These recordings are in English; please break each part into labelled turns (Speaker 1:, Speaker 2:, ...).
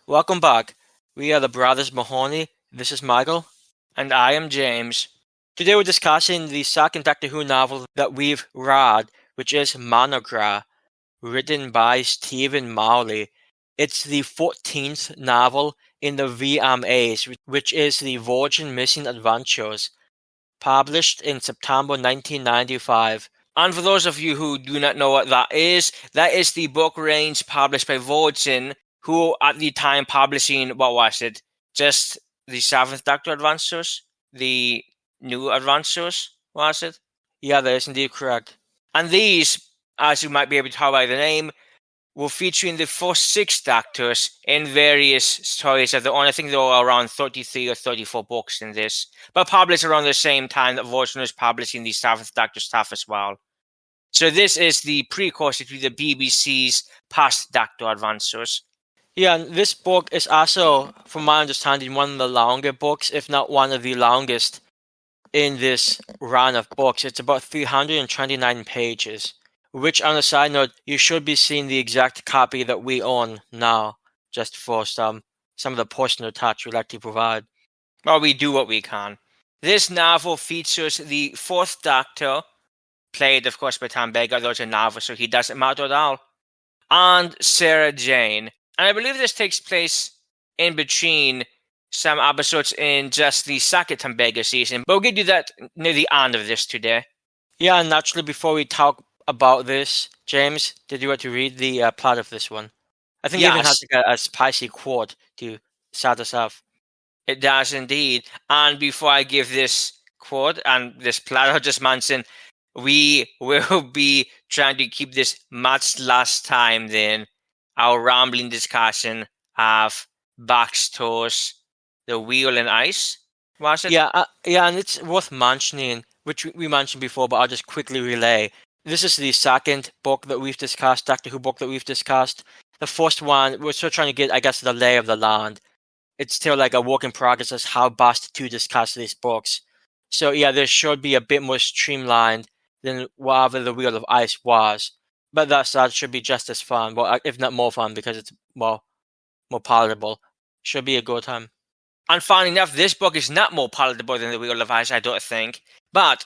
Speaker 1: Welcome back. We are the Brothers Mahoney. This is Michael.
Speaker 2: And I am James.
Speaker 1: Today we're discussing the second Doctor Who novel that we've read, which is Managra, written by Stephen Marley. It's the 14th novel in the VMAs, which is the Virgin Missing Adventures, published in September 1995.
Speaker 2: And for those of you who do not know what that is the book range published by Virgin, who at the time publishing, what was it? Just the 7th Doctor Adventures? The new Adventures, was it?
Speaker 1: Yeah, that is indeed correct.
Speaker 2: And these, as you might be able to tell by the name, were featuring the first 6 Doctors in various stories of their own. I think there were around 33 or 34 books in this, but published around the same time that Virgin was publishing the 7th Doctor stuff as well. So this is the precursor to the BBC's past Doctor Adventures.
Speaker 1: Yeah, and this book is also, from my understanding, one of the longer books, if not one of the longest in this run of books. It's about 329 pages, which, on a side note, you should be seeing the exact copy that we own now, just for some of the personal touch we like to provide.
Speaker 2: Well, we do what we can. This novel features the 4th Doctor, played, of course, by Tom Baker, though it's a novel, so he doesn't matter at all, and Sarah Jane. And I believe this takes place in between some episodes in just the second Tom Baker season, but we'll get to that near the end of this today.
Speaker 1: Yeah, and naturally, before we talk about this, James, did you want to read the plot of this one? I think it even has like a spicy quote to start us off.
Speaker 2: It does indeed. And before I give this quote and this plot, I'll just mention we will be trying to keep this much less time than our rambling discussion of Baxter's The Wheel and Ice, was it?
Speaker 1: Yeah, and it's worth mentioning, which we mentioned before, but I'll just quickly relay. This is the second book that we've discussed, Doctor Who book that we've discussed. The first one, we're still trying to get, I guess, the lay of the land. It's still like a work in progress as how best to discuss these books. So yeah, there should be a bit more streamlined than whatever The Wheel of Ice was. But that should be just as fun, well, if not more fun, because it's more palatable. Should be a good time.
Speaker 2: And funny enough, this book is not more palatable than The Wheel of Ice, I don't think. But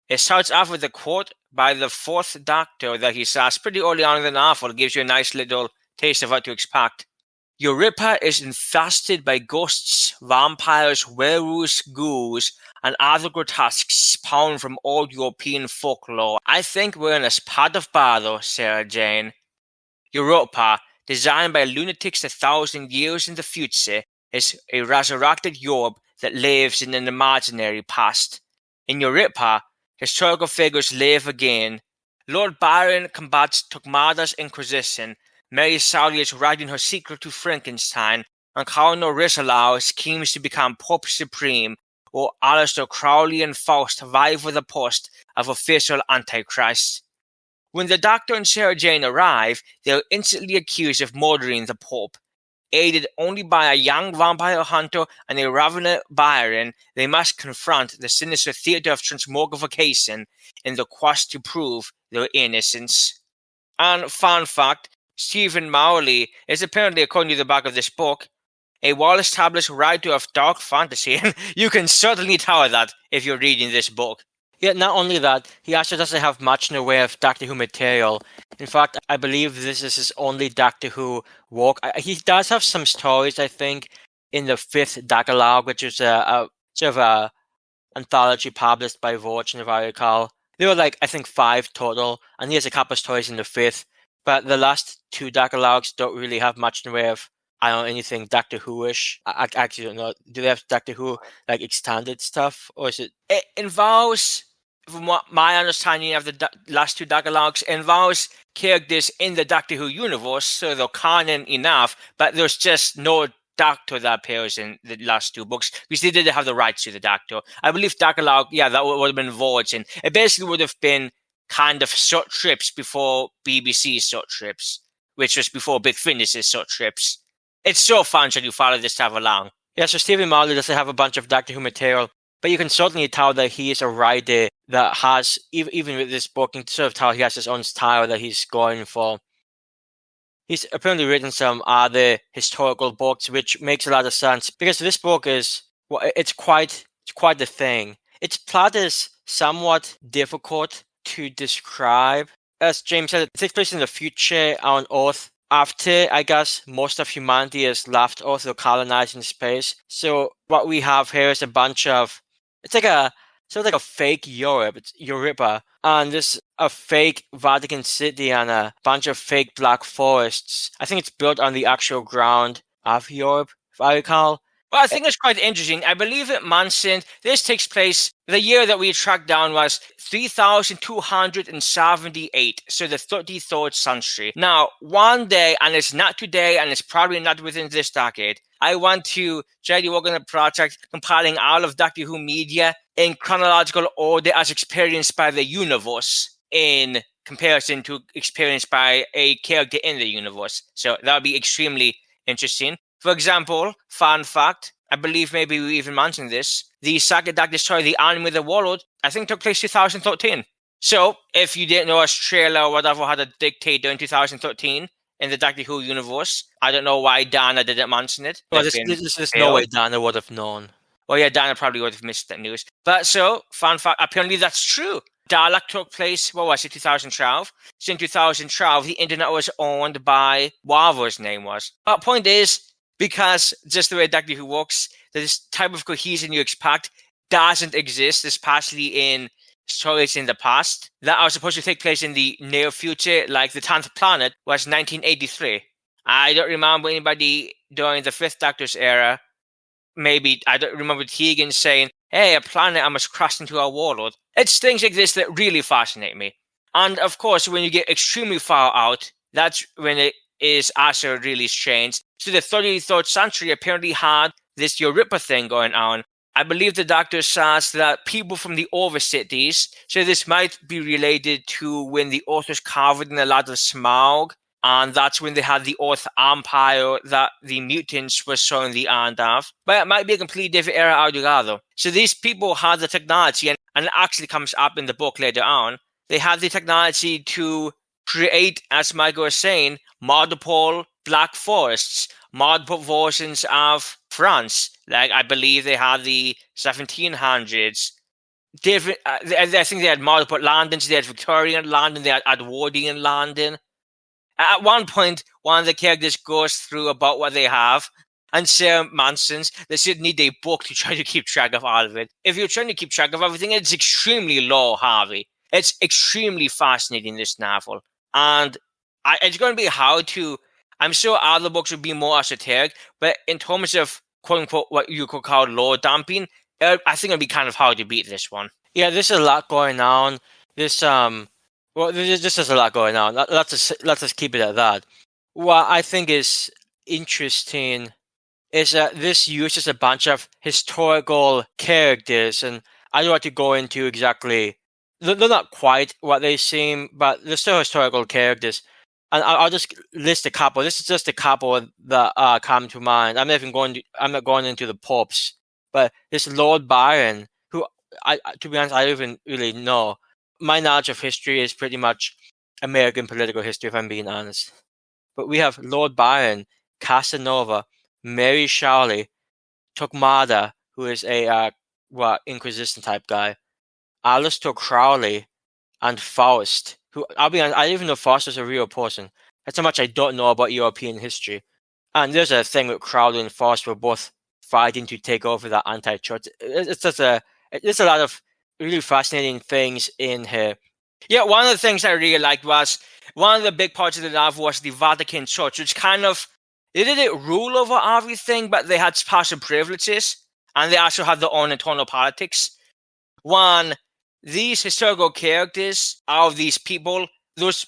Speaker 2: it starts off with a quote by the 4th Doctor that he says pretty early on in the novel. It gives you a nice little taste of what to expect. Europa is infested by ghosts, vampires, werewolves, ghouls, and other grotesques spawned from old European folklore. I think we're in a spot of bother, Sarah Jane. Europa, designed by lunatics 1,000 years in the future, is a resurrected Europe that lives in an imaginary past. In Europa, historical figures live again. Lord Byron combats Torquemada's Inquisition, Mary Shelley is writing her secret to Frankenstein, and Cardinal Richelieu schemes to become Pope Supreme, while Aleister Crowley and Faust vie for the post of official Antichrist. When the Doctor and Sarah Jane arrive, they are instantly accused of murdering the Pope. Aided only by a young vampire hunter and a revenant Byron, they must confront the sinister theatre of transmogrification in the quest to prove their innocence. And fun fact, Stephen Marley is apparently, according to the back of this book, a well-established writer of dark fantasy, and you can certainly tell that if you're reading this book.
Speaker 1: Yeah, not only that, he actually doesn't have much in the way of Doctor Who material. In fact, I believe this is his only Doctor Who work. He does have some stories, I think, in the 5th Decalogue, which is a sort of a anthology published by Virgin, if I recall. There were I think 5 total, and he has a couple of stories in the 5th. But the last 2 Decalogues don't really have much in the way of, I don't know, anything Doctor Who-ish. I actually don't know. Do they have Doctor Who, extended stuff? Or is it...
Speaker 2: It involves, from what my understanding of the last 2 Decalogues, involves characters in the Doctor Who universe, so they're canon enough, but there's just no Doctor that appears in the last 2 books, because they didn't have the rights to the Doctor. I believe Decalogue, yeah, that would have been Virgin. It basically would have been kind of short trips before BBC's short trips, which was before Big Finish's short trips. It's so fun to follow this stuff along.
Speaker 1: Yeah, so Stephen Marley doesn't have a bunch of Doctor Who material, but you can certainly tell that he is a writer that has, even with this book, you can sort of tell he has his own style that he's going for. he's apparently written some other historical books, which makes a lot of sense because this book is it's quite the thing. Its plot is somewhat difficult to describe. As James said, it takes place in the future on Earth after, I guess, most of humanity has left Earth or colonized in space. So what we have here is a bunch of, it's like a sort of like a fake Europe. It's Europa, and there's a fake Vatican City and a bunch of fake black forests. I think it's built on the actual ground of Europe, if I recall.
Speaker 2: Well, I think it's quite interesting. I believe it mentioned this takes place, the year that we tracked down was 3278, so the 33rd century. Now, one day, and it's not today, and it's probably not within this decade, I want to try to work on a project compiling all of Doctor Who media in chronological order as experienced by the universe in comparison to experienced by a character in the universe. So that would be extremely interesting. For example, fun fact, I believe maybe we even mentioned this, the second Doctor story, The Anime of the World, I think took place 2013. So, if you didn't know Australia or whatever had a dictator in 2013 in the Doctor Who universe, I don't know why Dana didn't mention it.
Speaker 1: Well, there's no way Dana would have known.
Speaker 2: Well, yeah, Dana probably would have missed that news. But so, fun fact, apparently that's true. Dalek took place, what was it, 2012? So in 2012, the internet was owned by whatever his name was. But point is, because just the way Doctor Who works, this type of cohesion you expect doesn't exist, especially in stories in the past that are supposed to take place in the near future, like the 10th Planet was 1983. I don't remember anybody during the 5th Doctor's era, maybe, I don't remember Tegan saying, hey, a planet almost crashed into our world. It's things like this that really fascinate me. And of course, when you get extremely far out, that's when it is also really strange. So the 33rd century apparently had this Europa thing going on. I believe the Doctor says that people from the overcities, so this might be related to when the Earth was covered in a lot of smog, and that's when they had the Earth Empire that the mutants were showing the end of. But it might be a completely different era altogether. So these people had the technology, and it actually comes up in the book later on, they had the technology to create, as Michael was saying, multiple black forests, multiple versions of France. Like, I believe they had the 1700s. Different. I think they had multiple Londons. They had Victorian London. They had Edwardian London. At one point, one of the characters goes through about what they have, and Sarah mentions they should need a book to try to keep track of all of it. If you're trying to keep track of everything, it's extremely low, Harvey. It's extremely fascinating, this novel. And it's going to be hard to, I'm sure other books would be more esoteric, but in terms of quote-unquote what you could call lore dumping, I think it'll be kind of hard to beat this one.
Speaker 1: Yeah, there's a lot going on. This is a lot going on. Let's just keep it at that. What I think is interesting is that this uses a bunch of historical characters, and I don't want to go into exactly. They're not quite what they seem, but they're still historical characters. And I'll just list a couple. This is just a couple that come to mind. I'm not going into the popes, but this Lord Byron, who to be honest, I don't even really know. My knowledge of history is pretty much American political history, if I'm being honest. But we have Lord Byron, Casanova, Mary Shelley, Torquemada, who is a Inquisition type guy, Aleister Crowley, and Faust, who, I'll be honest, I didn't even know Faust was a real person. That's how much I don't know about European history. And there's a thing with Crowley and Faust were both fighting to take over that anti-church. There's a lot of really fascinating things in here.
Speaker 2: Yeah, one of the things I really liked was, one of the big parts of the novel was the Vatican Church, which kind of, they didn't rule over everything, but they had special privileges, and they also had their own internal politics. One, these historical characters of these people, there's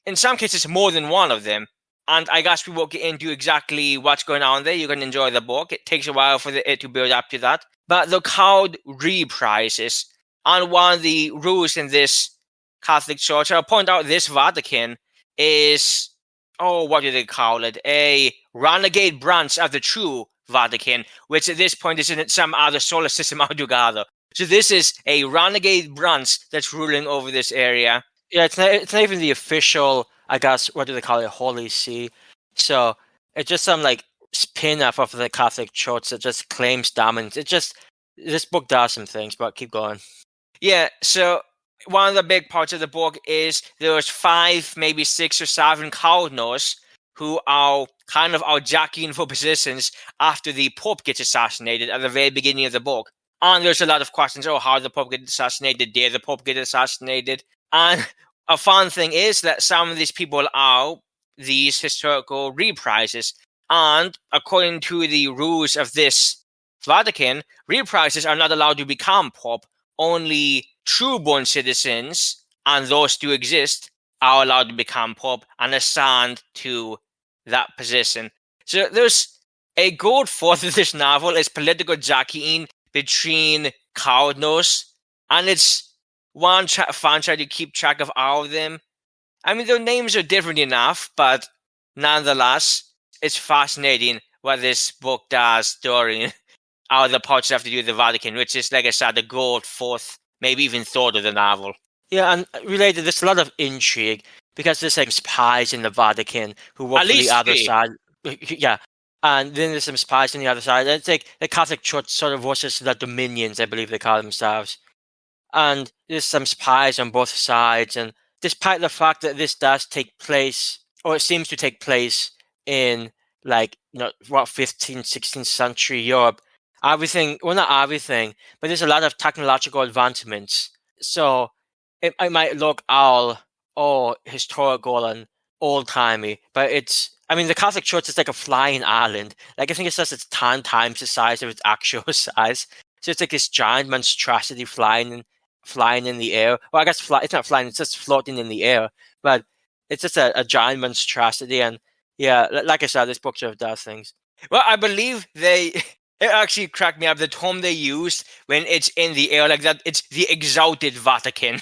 Speaker 2: in some cases more than one of them. And I guess we won't get into exactly what's going on there. You can enjoy the book. It takes a while for it to build up to that. But they're called reprises. And one of the rules in this Catholic Church, I'll point out this Vatican is, what do they call it? A renegade branch of the true Vatican, which at this point is in some other solar system altogether. So this is a renegade branch that's ruling over this area.
Speaker 1: Yeah, it's not even the official, I guess, what do they call it, Holy See. So it's just some like spin-off of the Catholic Church that just claims dominance. This book does some things, but keep going.
Speaker 2: Yeah, so one of the big parts of the book is there's 5, maybe 6 or 7 cardinals who are kind of jockeying for positions after the Pope gets assassinated at the very beginning of the book. And there's a lot of questions, how did the Pope get assassinated? Did the Pope get assassinated? And a fun thing is that some of these people are these historical reprises. And according to the rules of this Vatican, reprises are not allowed to become Pope. Only true-born citizens, and those do exist, are allowed to become Pope and assigned to that position. So there's a good fourth of this novel is political jockeying between cardinals, and it's fun trying to keep track of all of them. I mean, their names are different enough, but nonetheless, it's fascinating what this book does during all the parts that have to do with the Vatican, which is, like I said, the gold fourth, maybe even third of the novel.
Speaker 1: Yeah, and related, there's a lot of intrigue because there's like spies in the Vatican who work for the other side. Yeah, and then there's some spies on the other side. It's like the Catholic Church sort of versus the Dominions, I believe they call themselves. And there's some spies on both sides. And despite the fact that this does take place, or it seems to take place in like, 15th, 16th century Europe, everything, well, not everything, but there's a lot of technological advancements. So it might look all historical and old-timey, but the Catholic Church is like a flying island. Like, I think it says it's 10 times the size of its actual size. So it's like this giant monstrosity flying in the air. Well, I guess it's not flying; it's just floating in the air. But it's just a giant monstrosity, and yeah, like I said, this book sort of does things.
Speaker 2: Well, I believe it actually cracked me up. The term they used when it's in the air like that, it's the exalted Vatican.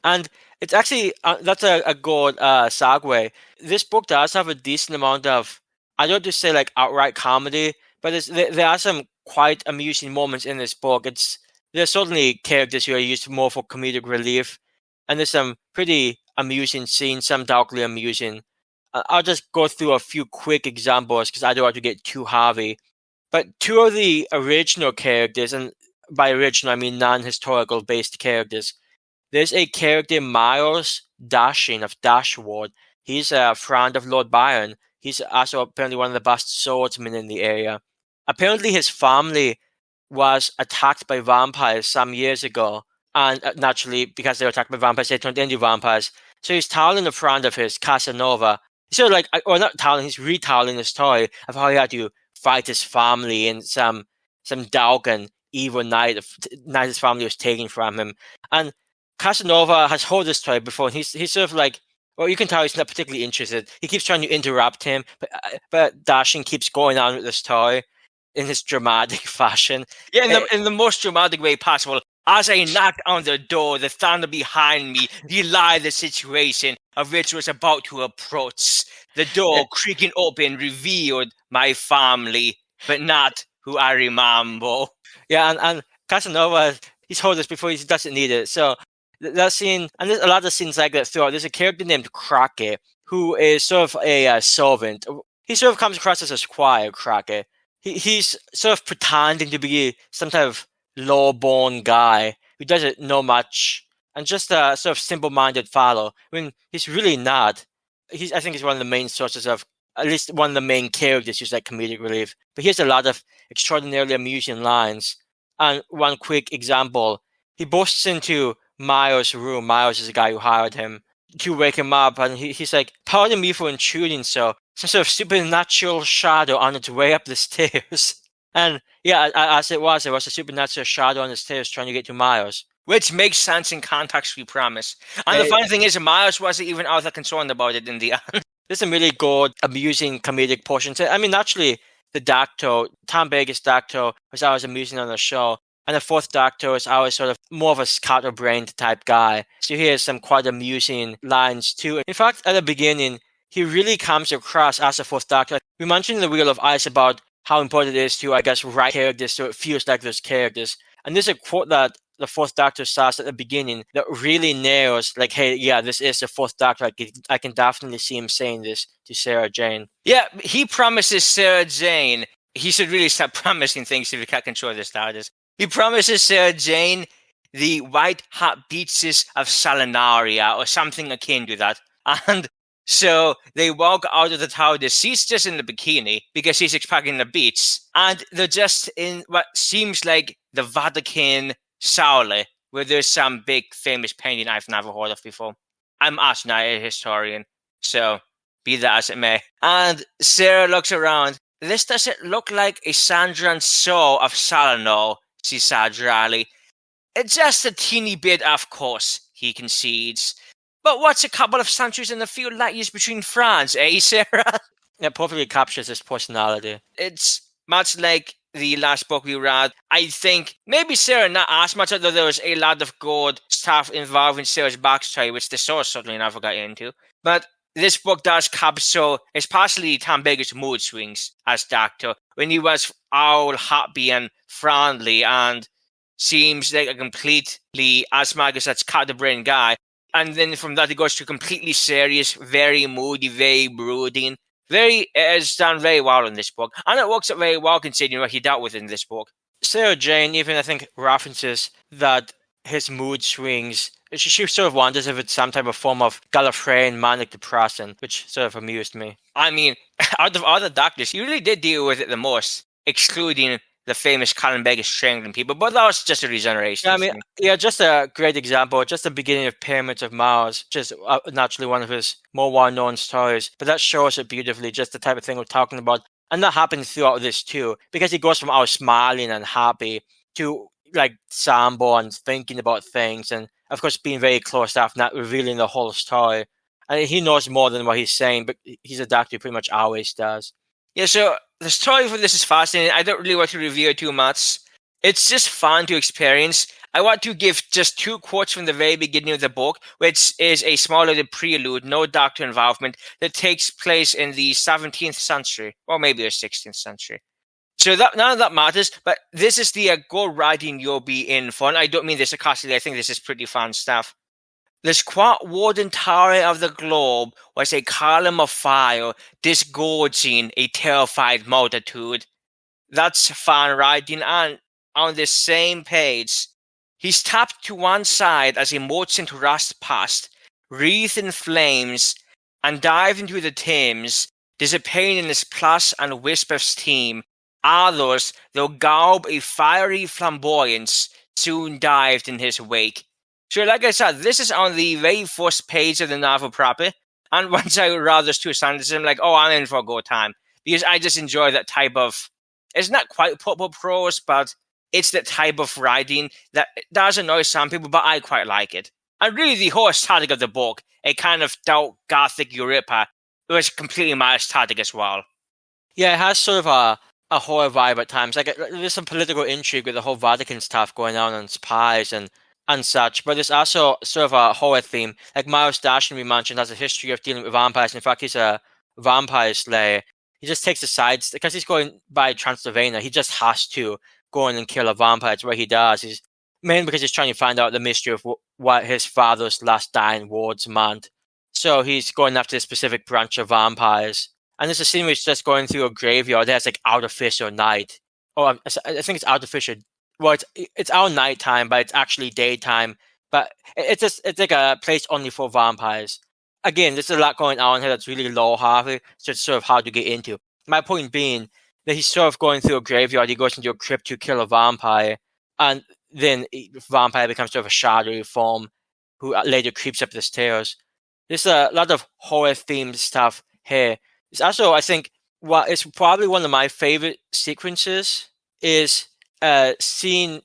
Speaker 1: And it's actually that's a good segue. This book does have a decent amount of, I don't just say like outright comedy, but there are some quite amusing moments in this book. There's certainly characters who are used more for comedic relief, and there's some pretty amusing scenes, some darkly amusing. I'll just go through a few quick examples because I don't want to get too heavy. But 2 of the original characters, and by original I mean non-historical based characters. There's a character, Miles Dashing of Dashwood. He's a friend of Lord Byron. He's also apparently one of the best swordsmen in the area. Apparently, his family was attacked by vampires some years ago. And naturally, because they were attacked by vampires, they turned into vampires. So he's telling a friend of his, Casanova. He's not telling, he's retelling the story of how he had to fight his family in some dark and evil night his family was taken from him. And Casanova has heard this story before, and he's sort of like, well, you can tell he's not particularly interested. He keeps trying to interrupt him, but Dashing keeps going on with the story in his dramatic fashion.
Speaker 2: Yeah, in the most dramatic way possible. As I knocked on the door, the thunder behind me belied the situation of which was about to approach. The door creaking open revealed my family, but not who I remember.
Speaker 1: Yeah, and Casanova, he's heard this before, he doesn't need it. So that scene, and there's a lot of scenes like that throughout. There's a character named Crockett who is sort of a servant. He sort of comes across as a squire, Crockett. He's sort of pretending to be some type of low-born guy who doesn't know much and just a sort of simple-minded fellow. I mean, he's really not. I think he's one of the main sources of, at least one of the main characters who's like comedic relief. But he has a lot of extraordinarily amusing lines. And one quick example, he bursts into Miles' room. Miles is the guy who hired him to wake him up, and he's like, "Pardon me for intruding, sir. Some sort of supernatural shadow on its way up the stairs." And yeah, as it was a supernatural shadow on the stairs trying to get to Miles.
Speaker 2: Which makes sense in context, we promise. And the funny thing is, Miles wasn't even all that concerned about it in the end.
Speaker 1: There's some really good, amusing comedic portions. I mean, naturally, the Doctor, Tom Baker's Doctor, was always amusing on the show. And the 4th Doctor is always sort of more of a scatterbrained type guy. So he has some quite amusing lines too. In fact, at the beginning, he really comes across as a 4th Doctor. We mentioned in the Wheel of Ice about how important it is to, I guess, write characters so it feels like those characters. And there's a quote that the Fourth Doctor starts at the beginning that really nails, like, hey, yeah, this is the Fourth Doctor. I can definitely see him saying this to Sarah Jane.
Speaker 2: Yeah, he promises Sarah Jane. He should really stop promising things if he can't control the stardust. He promises Sarah Jane the white hot beaches of Salinaria or something akin to that. And so they walk out of the TARDIS. She's just in the bikini because she's expecting the beach. And they're just in what seems like the Vatican Saule, where there's some big famous painting I've never heard of before. I'm actually not a historian, so be that as it may. And Sarah looks around. This doesn't look like a Sandran show of Salerno, she said dryly. It's just a teeny bit, of course, he concedes. But what's a couple of centuries in a few light years between France, eh, Sarah?
Speaker 1: It perfectly captures his personality.
Speaker 2: It's much like the last book we read. I think maybe Sarah not as much, although there was a lot of good stuff involving Sarah's backstory, which the source certainly never got into. But this book does capture, especially Tom Baker's mood swings as Doctor, when he was all happy and friendly and seems like a completely, as Marcus said, cut the brain guy. And then from that, it goes to completely serious, very moody, very brooding. It is done very well in this book. And it works out very well considering what he dealt with in this book.
Speaker 1: Sarah Jane even, I think, references that his mood swings. She sort of wonders if it's some type of form of Gallifreyan manic depression, which sort of amused me.
Speaker 2: I mean, out of all the Doctors, he really did deal with it the most, excluding the famous Colin Baker strangling people, but that was just a regeneration.
Speaker 1: Yeah, I mean, yeah, just a great example, just the beginning of Pyramids of Mars, just naturally one of his more well-known stories, but that shows it beautifully, just the type of thing we're talking about. And that happens throughout this too, because he goes from all smiling and happy to like somber and thinking about things, and of course being very close off, not revealing the whole story. And he knows more than what he's saying, but he's a Doctor who pretty much always does.
Speaker 2: Yeah, so the story for this is fascinating. I don't really want to review it too much. It's just fun to experience. I want to give just 2 quotes from the very beginning of the book, which is a small little prelude, no Doctor involvement, that takes place in the 17th century, or maybe the 16th century. So that none of that matters, but this is the good writing you'll be in for. And I don't mean this sarcastically, I think this is pretty fun stuff. The squat wooden tower of the globe was a column of fire disgorging a terrified multitude. That's fun writing. And on this same page, he stepped to one side as a merchant rushed past, wreathed in flames, and dived into the Thames, disappearing in its plush and wisp of steam. Others, though garb a fiery flamboyance, soon dived in his wake. So like I said, this is on the very first page of the novel proper. And once I read those 2 sentences, I'm like, oh, I'm in for a good time. Because I just enjoy that type of, it's not quite proper prose, but it's that type of writing that does annoy some people, but I quite like it. And really the whole aesthetic of the book, a kind of dark gothic Europa, it was completely my aesthetic as well.
Speaker 1: Yeah, it has sort of a horror vibe at times. Like there's some political intrigue with the whole Vatican stuff going on and spies and such, but there's also sort of a horror theme. Like Miles Dashing, we mentioned, has a history of dealing with vampires. In fact, he's a vampire slayer. He just takes the sides because he's going by Transylvania. He just has to go in and kill a vampire. It's what he does. He's mainly because he's trying to find out the mystery of what his father's last dying words meant. So he's going after a specific branch of vampires. And there's a scene where he's just going through a graveyard. There's like artificial night. Oh, I think it's artificial. Well, it's our nighttime, but it's actually daytime. But it's like a place only for vampires. Again, there's a lot going on here that's really low-halfy, so it's sort of hard to get into. My point being that he's sort of going through a graveyard. He goes into a crypt to kill a vampire, and then the vampire becomes sort of a shadowy form who later creeps up the stairs. There's a lot of horror-themed stuff here. It's also, I think, what is probably one of my favorite sequences is scene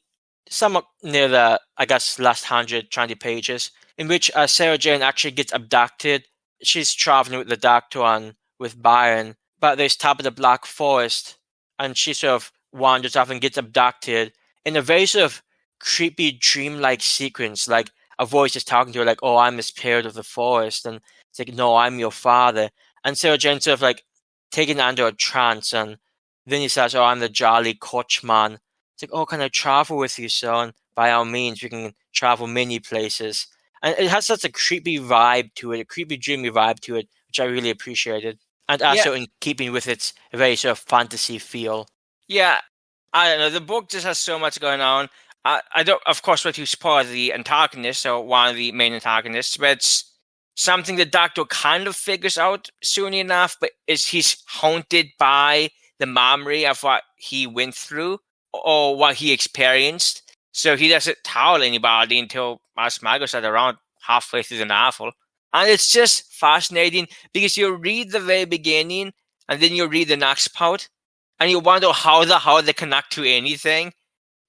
Speaker 1: somewhat near the, I guess, last 120 pages, in which Sarah Jane actually gets abducted. She's traveling with the Doctor and with Byron, but they stop at the Black Forest, and she sort of wanders off and gets abducted in a very sort of creepy, dreamlike sequence. Like a voice is talking to her, like, "Oh, I'm the spirit of the forest," and it's like, "No, I'm your father." And Sarah Jane sort of like taken under a trance, and then he says, "Oh, I'm the jolly coachman." It's like, "Oh, can I travel with you, son?" by all means, we can travel many places. And it has such a creepy vibe to it, a creepy, dreamy vibe to it, which I really appreciated. And also in keeping with its very sort of fantasy feel.
Speaker 2: Yeah, I don't know. The book just has so much going on. I don't, of course, want to spoil the antagonist or one of the main antagonists, but it's something the Doctor kind of figures out soon enough. But is he's haunted by the memory of what he went through or what he experienced, so he doesn't tell anybody until, as Michael said, around halfway through the novel. And it's just fascinating because you read the very beginning and then you read the next part and you wonder how the hell they connect to anything.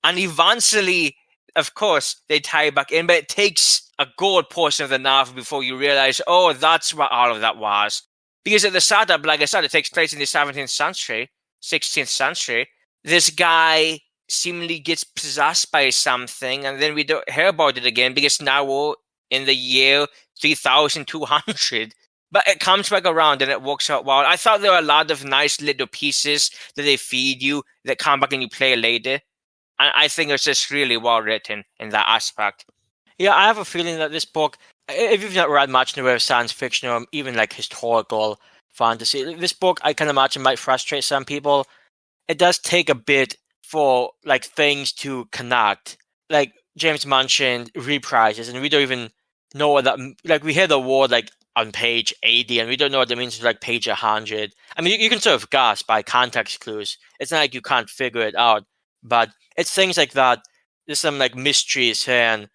Speaker 2: And eventually, of course, they tie back in, but it takes a good portion of the novel before you realize, oh, that's what all of that was. Because at the setup, like I said, it takes place in the 17th century, 16th century. This guy seemingly gets possessed by something, and then we don't hear about it again because now we're in the year 3200. But it comes back around and it works out well. I thought there were a lot of nice little pieces that they feed you that come back and you play later. And I think it's just really well written in that aspect.
Speaker 1: Yeah, I have a feeling that this book, if you've not read much in the way of science fiction or even like historical fantasy, this book I can imagine might frustrate some people. It does take a bit for like things to connect. Like James mentioned reprises, and we don't even know what that, like we hear the word like on page 80 and we don't know what that means like page 100. I mean, you can sort of guess by context clues. It's not like you can't figure it out, but it's things like that. There's some like mysteries here and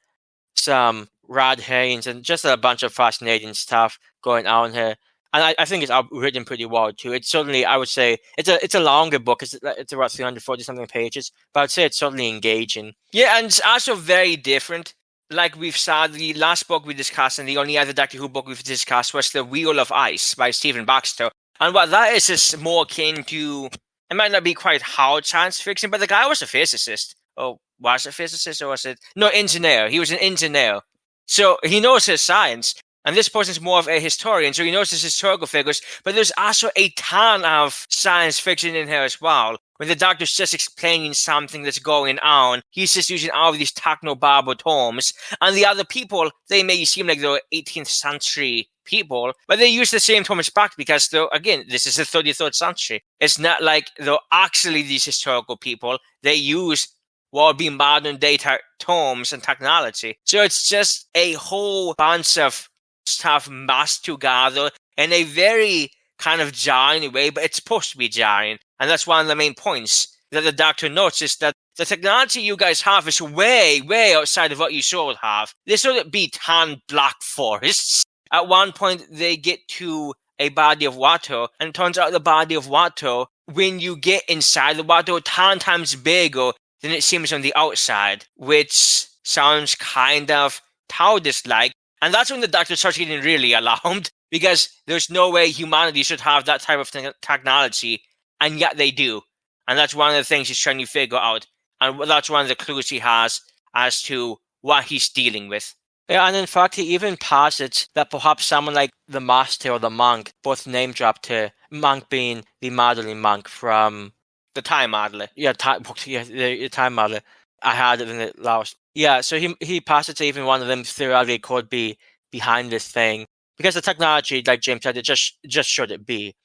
Speaker 1: some red herrings and just a bunch of fascinating stuff going on here. And I think it's written pretty well too. It's certainly, I would say, it's a longer book. It's about 340 something pages, but I'd say it's certainly engaging.
Speaker 2: Yeah, and it's also very different. Like we've said, the last book we discussed and the only other Doctor Who book we've discussed was The Wheel of Ice by Stephen Baxter. And what that is more akin to, it might not be quite hard science fiction, but the guy was a physicist. Oh, was a physicist or was it? No, engineer. He was an engineer. So he knows his science. And this person's more of a historian, so he knows his historical figures, but there's also a ton of science fiction in here as well. When the Doctor's just explaining something that's going on, he's just using all of these techno-babble terms. And the other people, they may seem like they're 18th century people, but they use the same terms back because, though, again, this is the 33rd century. It's not like they're actually these historical people. They use what would be modern day terms and technology. So it's just a whole bunch of stuff mashed together in a very kind of jarring way, but it's supposed to be jarring. And that's one of the main points that the Doctor notes is that the technology you guys have is way, way outside of what you should have. This would be 10 black forests. At one point, they get to a body of water, and it turns out the body of water, when you get inside the water, 10 times bigger than it seems on the outside, which sounds kind of TARDIS-like. And that's when the Doctor starts getting really alarmed, because there's no way humanity should have that type of technology, and yet they do. And that's one of the things he's trying to figure out. And that's one of the clues he has as to what he's dealing with.
Speaker 1: Yeah, and in fact, he even posits that perhaps someone like the Master or the Monk, both name dropped here, Monk being the modeling monk from...
Speaker 2: The Time Adler.
Speaker 1: Yeah, the Time Adler. I had it in the last... Yeah, so he posits even one of them theoretically could be behind this thing. Because the technology, like James said, it just should it be.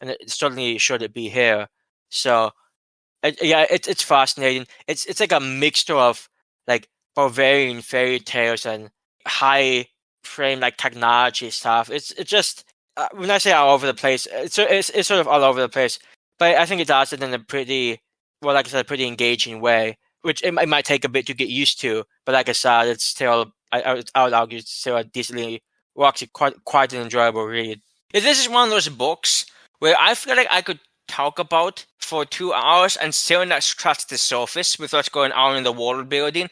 Speaker 1: And it certainly should it be here. So, it's fascinating. It's like a mixture of like Bavarian fairy tales and high frame like technology stuff. It's just, when I say all over the place, it's sort of all over the place. But I think it does it in a pretty, well, like I said, a pretty engaging way, which it might take a bit to get used to. But like I said, it's still, I would argue, it's still a decently, well, actually quite an enjoyable read.
Speaker 2: Yeah, this is one of those books where I feel like I could talk about for 2 hours and still not scratch the surface with what's going on in the world building.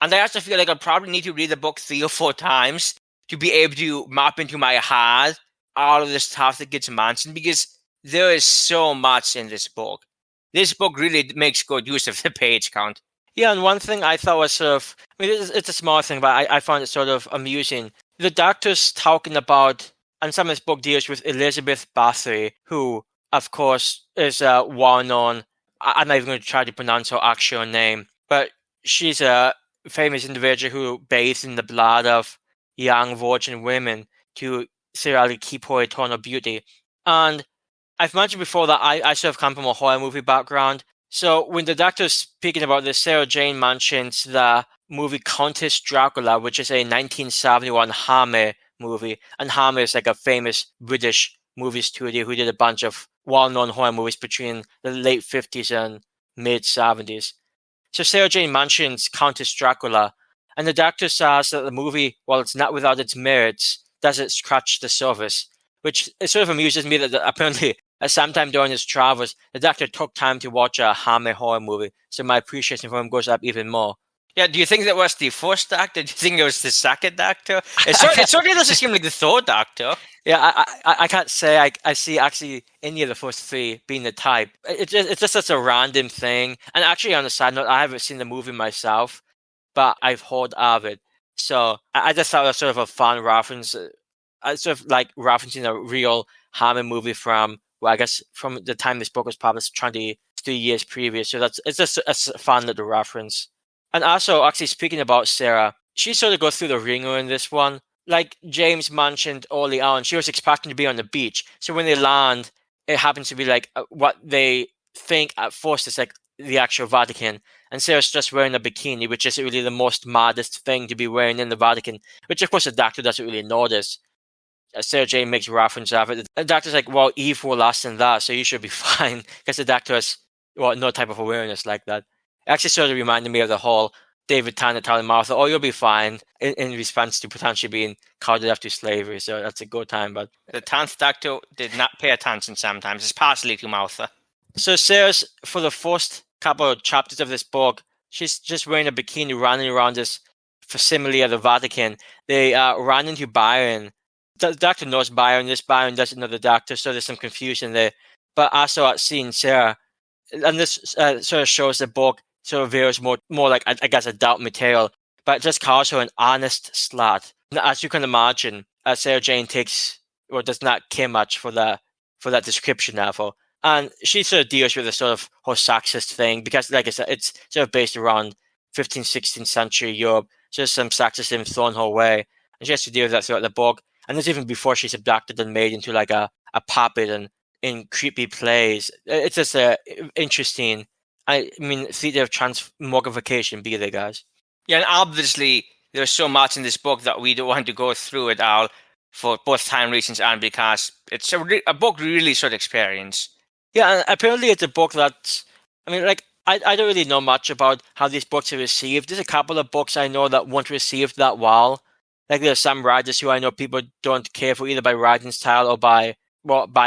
Speaker 2: And I also feel like I'd probably need to read the book 3 or 4 times to be able to map into my head all of the stuff that gets mentioned, because there is so much in this book. This book really makes good use of the page count.
Speaker 1: Yeah, and one thing I thought was sort of, I mean, it's a small thing, but I found it sort of amusing. The Doctor's talking about, and some of this book deals with Elizabeth Bathory, who, of course, is well-known. I'm not even going to try to pronounce her actual name, but she's a famous individual who bathed in the blood of young virgin women to theoretically keep her eternal beauty. And I've mentioned before that I sort of come from a horror movie background. So when the doctor's speaking about this, Sarah Jane mentions the movie Countess Dracula, which is a 1971 Hammer movie. And Hammer is like a famous British movie studio who did a bunch of well-known horror movies between the late 50s and mid-70s. So Sarah Jane mentions Countess Dracula, and the doctor says that the movie, while it's not without its merits, doesn't scratch the surface, which it sort of amuses me that apparently at some time during his travels, the doctor took time to watch a Hammer horror movie, so my appreciation for him goes up even more.
Speaker 2: Yeah, do you think that was the first Doctor? Do you think it was the second Doctor? It certainly doesn't seem like the third Doctor.
Speaker 1: Yeah, I can't say I see actually any of the first three being the type. It's just such a random thing. And actually, on the side note, I haven't seen the movie myself, but I've heard of it. So I just thought it was sort of a fun reference. I sort of like referencing a real Hammer movie from, well, I guess from the time this book was published, 23 years previous. So it's just a fun little reference. And also, actually, speaking about Sarah, she sort of goes through the ringer in this one. Like James mentioned early on, she was expecting to be on the beach. So when they land, it happens to be like what they think at first is like the actual Vatican. And Sarah's just wearing a bikini, which is really the most modest thing to be wearing in the Vatican, which of course the doctor doesn't really notice. Sarah Jane makes reference of it. The doctor's like, well, Eve will last in that, so you should be fine. Because the doctor has, well, no type of awareness like that. It actually sort of reminded me of the whole David Tennant telling Martha, oh, you'll be fine, in response to potentially being carted off to slavery. So that's a good time. But
Speaker 2: the 10th Doctor did not pay attention sometimes, especially to Martha.
Speaker 1: So Sarah's, for the first couple of chapters of this book, she's just wearing a bikini running around this facsimile of the Vatican. They run into Byron. The doctor knows Byron. This Byron doesn't know the doctor, so there's some confusion there. But also at seeing Sarah, and this sort of shows the book sort of veers more like, I guess, adult material, but it just calls her an honest slut. As you can imagine, Sarah Jane does not care much for that description of her. And she sort of deals with the sort of her sexist thing because, like I said, it's sort of based around 15th, 16th century Europe. So there's some sexism thrown her way. And she has to deal with that throughout the book. And this even before she's abducted and made into like a puppet and in creepy plays. It's just interesting. I mean, theater of transmogrification, be there, guys.
Speaker 2: Yeah, and obviously there's so much in this book that we don't want to go through it all for both time reasons and because it's a book really sort of experience.
Speaker 1: Yeah, and apparently it's a book that's, I mean, like, I don't really know much about how these books are received. There's a couple of books I know that weren't received that well. Like, there's some writers who I know people don't care for either by writing style or by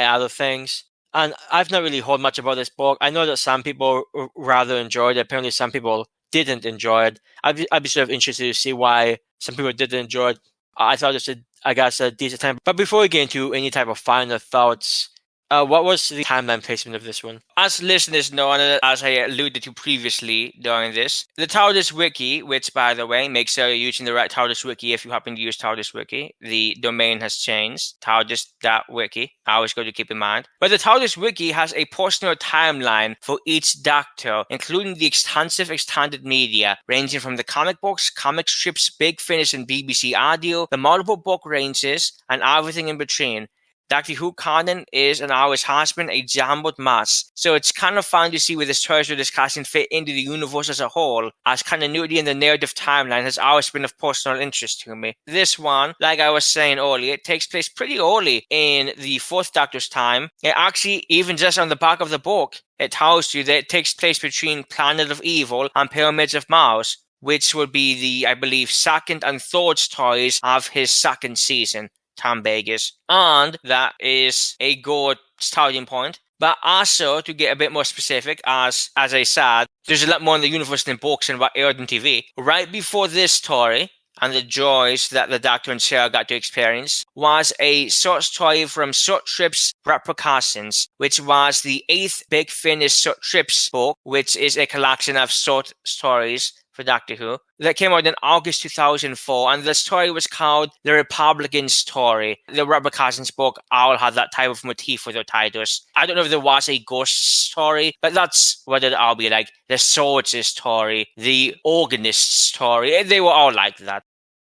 Speaker 1: other things. And I've not really heard much about this book. I know that some people rather enjoyed it. Apparently some people didn't enjoy it. I'd be sort of interested to see why some people didn't enjoy it. I thought it was a decent time. But before we get into any type of final thoughts, what was the timeline placement of this one?
Speaker 2: As listeners know, and as I alluded to previously during this, the TARDIS Wiki, which, by the way, make sure you're using the right TARDIS Wiki if you happen to use TARDIS Wiki. The domain has changed, TARDIS.wiki. I always got to keep in mind. But the TARDIS Wiki has a personal timeline for each Doctor, including the extensive extended media, ranging from the comic books, comic strips, Big Finish, and BBC audio, the multiple book ranges, and everything in between. Doctor Who canon is and always has been a jumbled mess, so it's kind of fun to see where this stories we're discussing fit into the universe as a whole, as continuity in the narrative timeline has always been of personal interest to me. This one, like I was saying earlier, it takes place pretty early in the 4th Doctor's time. It actually, even just on the back of the book, it tells you that it takes place between Planet of Evil and Pyramids of Mars, which would be the, I believe, 2nd and 3rd stories of his 2nd season. Tom Vegas, and that is a good starting point. But also, to get a bit more specific, as I said, there's a lot more in the universe than books and what aired on TV. Right before this story, and the joys that the Doctor and Sarah got to experience, was a short story from Short Trips Repercussions, which was the 8th Big Finish Short Trips book, which is a collection of short stories for Doctor Who that came out in August 2004, and the story was called The Republican Story. The Robert Cousins book Owl had that type of motif with their titles. I don't know if there was a ghost story, but that's what it all be like. The Soldier story, the Organist story, they were all like that.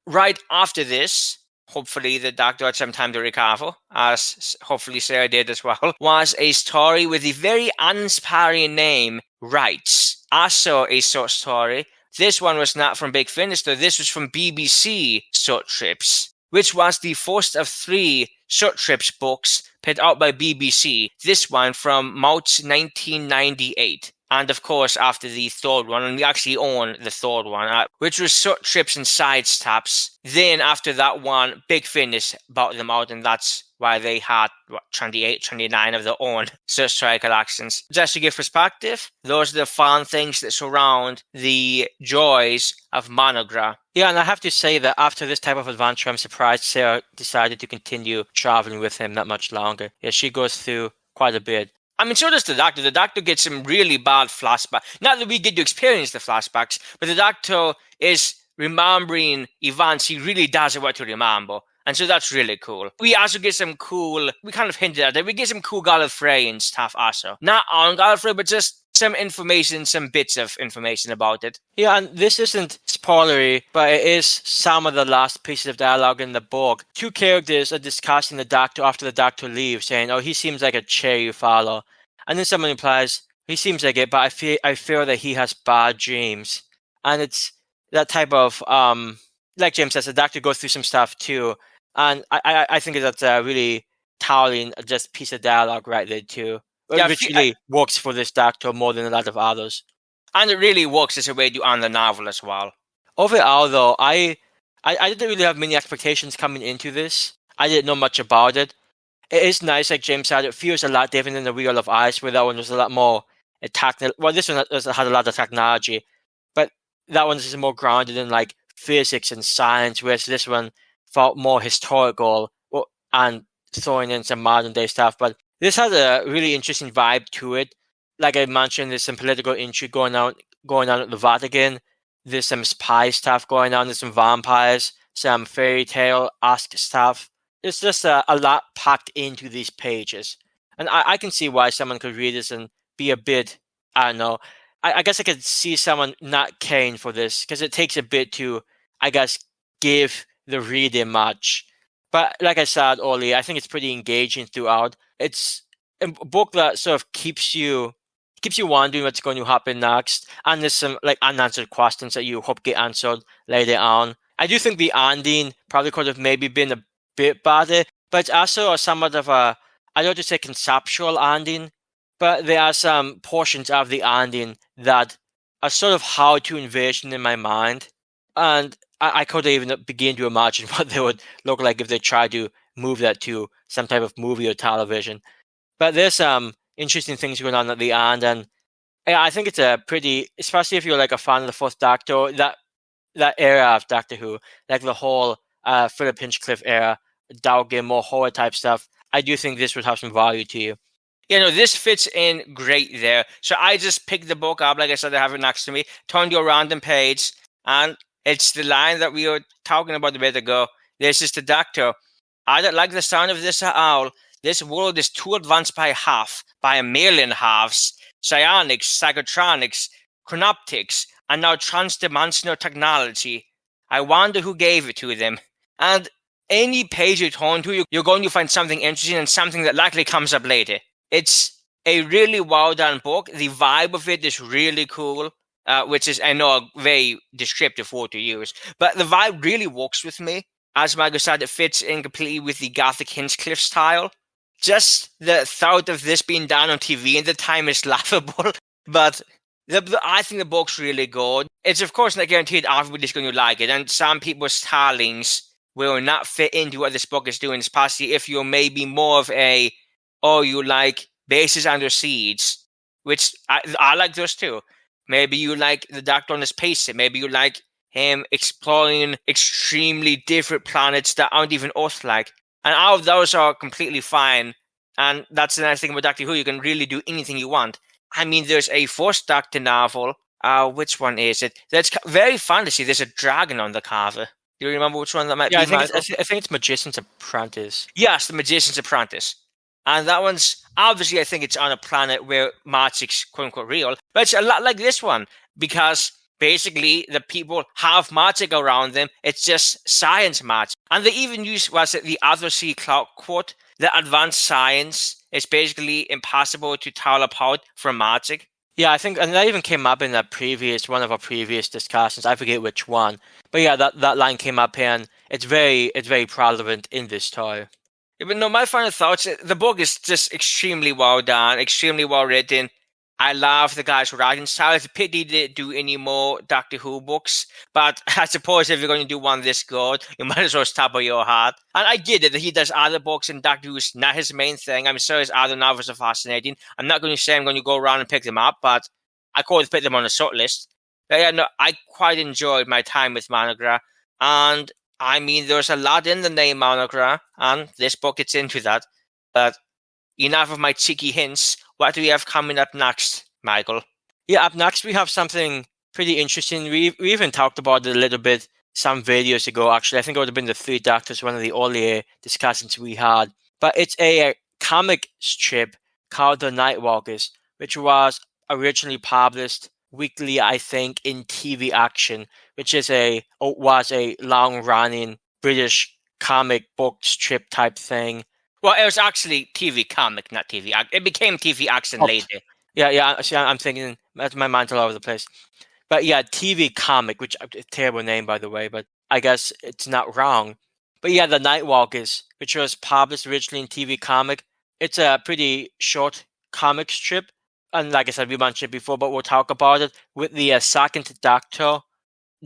Speaker 2: Right after this, hopefully the Doctor had some time to recover, as hopefully Sarah did as well, was a story with the very uninspiring name, Rights. Also a short story. This one was not from Big Finish, though. This was from BBC Short Trips, which was the first of 3 Short Trips books put out by BBC. This one from March 1998. And of course, after the third one, and we actually own the third one, which was Short Trips and Side Stops. Then after that one, Big Finish bought them out, and that's why they had 28, 29 of their own Short Story collections. Just to give perspective, those are the fun things that surround the joys of Managra.
Speaker 1: Yeah, and I have to say that after this type of adventure, I'm surprised Sarah decided to continue traveling with him that much longer. Yeah, she goes through quite a bit.
Speaker 2: I mean, so does the Doctor. The Doctor gets some really bad flashbacks. Not that we get to experience the flashbacks, but the Doctor is remembering events he really doesn't want to remember. And so that's really cool. We also get some cool, we kind of hinted at it, we get some cool Gallifreyan stuff also. Not on Gallifrey, but just some information, some bits of information about it.
Speaker 1: Yeah, and this isn't spoilery, but it is some of the last pieces of dialogue in the book. 2 characters are discussing the Doctor after the Doctor leaves, saying, "Oh, he seems like a chair you follow." And then someone implies, "He seems like it, but I fear that he has bad dreams." And it's that type of, like James says, the Doctor goes through some stuff too. And I think that's a really telling just piece of dialogue right there too.
Speaker 2: Yeah,
Speaker 1: which really works for this Doctor more than a lot of others.
Speaker 2: And it really works as a way to end the novel as well.
Speaker 1: Overall, though, I didn't really have many expectations coming into this. I didn't know much about it. It is nice, like James said, it feels a lot different than the Wheel of Ice, where that one was a lot more technical. Well, this one had a lot of technology, but that one is more grounded in like physics and science, whereas this one felt more historical and throwing in some modern day stuff. But this has a really interesting vibe to it. Like I mentioned, there's some political intrigue going on at the Vatican. There's some spy stuff going on. There's some vampires, some fairy tale-esque stuff. It's just a lot packed into these pages. And I can see why someone could read this and be a bit, I don't know. I guess I could see someone not caring for this because it takes a bit to, I guess, give the reader much. But like I said earlier, I think it's pretty engaging throughout. It's a book that sort of keeps you wondering what's going to happen next, and there's some like unanswered questions that you hope get answered later on. I do think the ending probably could have maybe been a bit better, but it's also somewhat of a, I don't want to say conceptual ending, but there are some portions of the ending that are sort of how to envision in my mind, and I could even begin to imagine what they would look like if they tried to move that to some type of movie or television. But there's some interesting things going on at the end, and yeah, I think it's a pretty, especially if you're like a fan of the Fourth Doctor, that era of Doctor Who, like the whole Philip Hinchcliffe era, Dalgam, more horror type stuff. I do think this would have some value to you.
Speaker 2: You know, this fits in great there. So I just picked the book up, like I said, I have it next to me, turned to a random page, and it's the line that we were talking about a bit ago. This is the Doctor. "I don't like the sound of this at all. This world is too advanced by half, by a million halves. Psionics, psychotronics, chronoptics, and now transdimensional technology. I wonder who gave it to them." And any page you turn to, you're going to find something interesting and something that likely comes up later. It's a really well done book. The vibe of it is really cool. Which is, I know, a very descriptive word to use. But the vibe really works with me. As Michael said, it fits in completely with the Gothic Hinchcliffe style. Just the thought of this being done on TV at the time is laughable. But I think the book's really good. It's, of course, not guaranteed everybody's going to like it. And some people's stylings will not fit into what this book is doing, especially if you're maybe more of a, oh, you like Bases Under Siege, which I like those too. Maybe you like the Doctor on his spaceship. Maybe you like him exploring extremely different planets that aren't even Earth-like. And all of those are completely fine. And that's the nice thing about Doctor Who. You can really do anything you want. I mean, there's a First Doctor novel Which one is it? That's very fantasy. There's a dragon on the cover. Do you remember which one that might
Speaker 1: Yeah,
Speaker 2: be, Michael?
Speaker 1: I think it's Magician's Apprentice.
Speaker 2: Yes, The Magician's Apprentice. And that one's obviously, I think it's on a planet where magic's quote unquote real, but it's a lot like this one because basically the people have magic around them. It's just science magic. And they even use, was it the Arthur C. Clarke quote? The advanced science is basically impossible to tell apart from magic.
Speaker 1: Yeah, I think, and that even came up in one of our previous discussions. I forget which one, but yeah, that line came up here, and it's very prevalent in this toy.
Speaker 2: Yeah, but no, my final thoughts. The book is just extremely well done, extremely well written. I love the guy's writing style. It's a pity they didn't do any more Doctor Who books, but I suppose if you're going to do one this good, you might as well stop at your heart. And I get it that he does other books and Doctor Who's not his main thing. I'm sure his other novels are fascinating. I'm not going to say I'm going to go around and pick them up, but I could put them on a short list. But yeah, no, I quite enjoyed my time with Managra, and I mean, there's a lot in the name Managra, and this book gets into that. But enough of my cheeky hints. What do we have coming up next, Michael?
Speaker 1: Yeah, up next we have something pretty interesting. We even talked about it a little bit some videos ago, actually. I think it would have been the Three Doctors, one of the earlier discussions we had. But it's a comic strip called The Nightwalkers, which was originally published weekly, I think, in TV Action, which was a long-running British comic book strip type thing.
Speaker 2: Well, it was actually TV comic, not TV. It became TV Action later.
Speaker 1: Yeah. See, I'm thinking, my mind's all over the place. But yeah, TV comic, which a terrible name, by the way, but I guess it's not wrong. But yeah, The Nightwalkers, which was published originally in TV comic. It's a pretty short comic strip. And like I said, we mentioned it before, but we'll talk about it with the second Doctor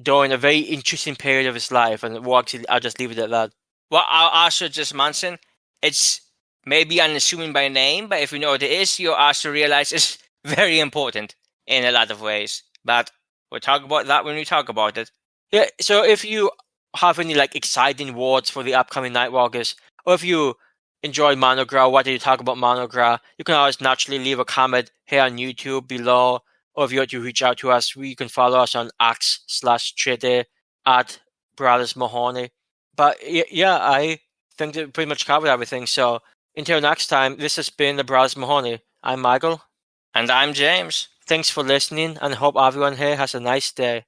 Speaker 1: during a very interesting period of his life. And I'll just leave it at that.
Speaker 2: Well, I'll also just mention, it's maybe unassuming by name, but if you know what it is, you'll also realize it's very important in a lot of ways. But we'll talk about that when we talk about it.
Speaker 1: Yeah, so if you have any exciting words for the upcoming Nightwalkers, or if you enjoy Managra, what do you talk about Managra, you can always naturally leave a comment here on YouTube below, or if you want to reach out to us, you can follow us on X/Twitter at Brothers Mahoney. But yeah, I think that pretty much covered everything. So until next time, this has been the Brothers Mahoney. I'm Michael.
Speaker 2: And I'm James.
Speaker 1: Thanks for listening, and hope everyone here has a nice day.